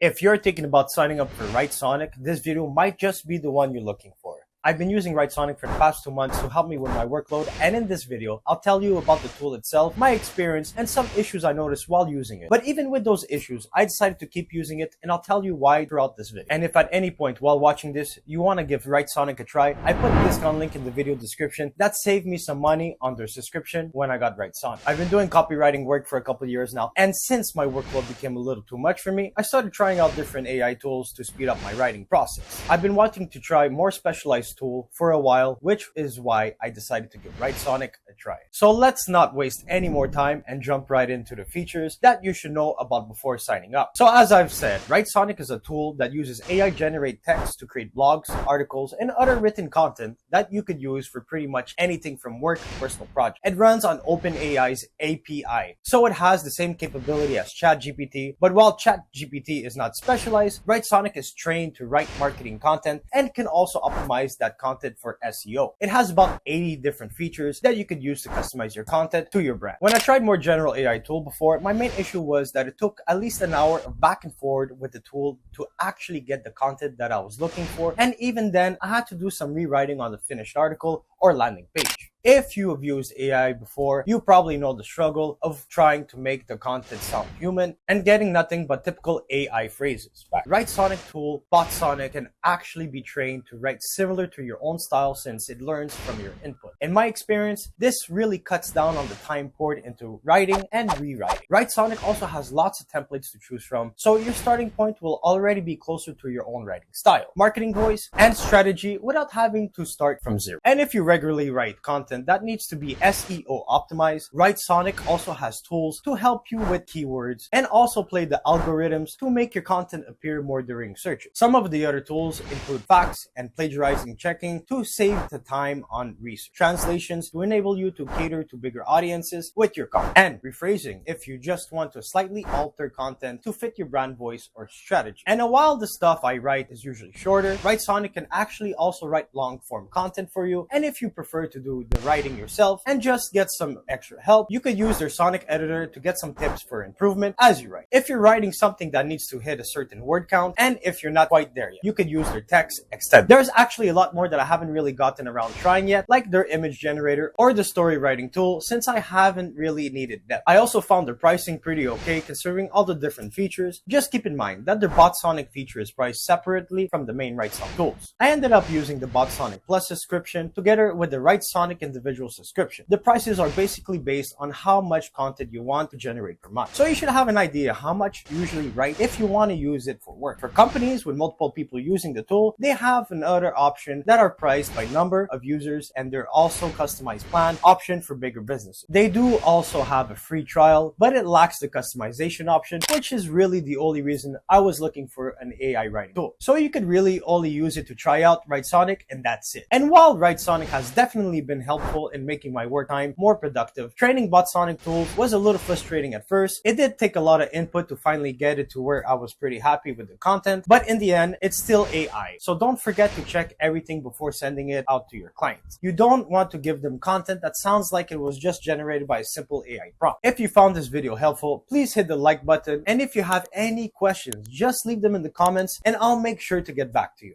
If you're thinking about signing up for Writesonic, this video might just be the one you're looking for. I've been using Writesonic for the past 2 months to help me with my workload, and in this video, I'll tell you about the tool itself, my experience, and some issues I noticed while using it. But even with those issues, I decided to keep using it, and I'll tell you why throughout this video. And if at any point while watching this, you want to give Writesonic a try, I put a discount link in the video description that saved me some money on their subscription when I got Writesonic. I've been doing copywriting work for a couple of years now, and since my workload became a little too much for me, I started trying out different AI tools to speed up my writing process. I've been wanting to try more specialized tool for a while, which is why I decided to give Writesonic a try. So let's not waste any more time and jump right into the features that you should know about before signing up. So as I've said, Writesonic is a tool that uses AI generate text to create blogs, articles, and other written content that you could use for pretty much anything from work to personal projects. It runs on OpenAI's API, so it has the same capability as ChatGPT, but while ChatGPT is not specialized, Writesonic is trained to write marketing content and can also optimize that content for SEO. It has about 80 different features that you could use to customize your content to your brand. When I tried more general AI tool before, my main issue was that it took at least an hour of back and forth with the tool to actually get the content that I was looking for, and even then I had to do some rewriting on the finished article or landing page. If you have used AI before, you probably know the struggle of trying to make the content sound human and getting nothing but typical AI phrases. Writesonic tool, Botsonic, can actually be trained to write similar to your own style since it learns from your input. In my experience, this really cuts down on the time poured into writing and rewriting. Writesonic also has lots of templates to choose from, so your starting point will already be closer to your own writing style, marketing voice, and strategy without having to start from zero. And if you regularly write content that needs to be SEO optimized, Writesonic also has tools to help you with keywords and also play the algorithms to make your content appear more during searches. Some of the other tools include facts and plagiarizing checking to save the time on research, translations to enable you to cater to bigger audiences with your content, and rephrasing if you just want to slightly alter content to fit your brand voice or strategy. And while the stuff I write is usually shorter, Writesonic can actually also write long form content for you, and if you prefer to do the writing yourself and just get some extra help, you could use their Sonic editor to get some tips for improvement as you write. If you're writing something that needs to hit a certain word count, and if you're not quite there yet, you could use their text extender. There's actually a lot more that I haven't really gotten around trying yet, like their image generator or the story writing tool, since I haven't really needed that. I also found their pricing pretty okay considering all the different features. Just keep in mind that their Botsonic feature is priced separately from the main Writesonic tools. I ended up using the Botsonic Plus subscription together with the Writesonic individual subscription. The prices are basically based on how much content you want to generate per month. So you should have an idea how much you usually write if you want to use it for work. For companies with multiple people using the tool, they have another option that are priced by number of users, and they're also customized plan option for bigger businesses. They do also have a free trial, but it lacks the customization option, which is really the only reason I was looking for an AI writing tool. So you could really only use it to try out Writesonic, and that's it. And while Writesonic has definitely been helpful in making my work time more productive, training Botsonic tools was a little frustrating at first. It did take a lot of input to finally get it to where I was pretty happy with the content, but in the end, it's still AI. So don't forget to check everything before sending it out to your clients. You don't want to give them content that sounds like it was just generated by a simple AI prompt. If you found this video helpful, please hit the like button, and if you have any questions, just leave them in the comments and I'll make sure to get back to you.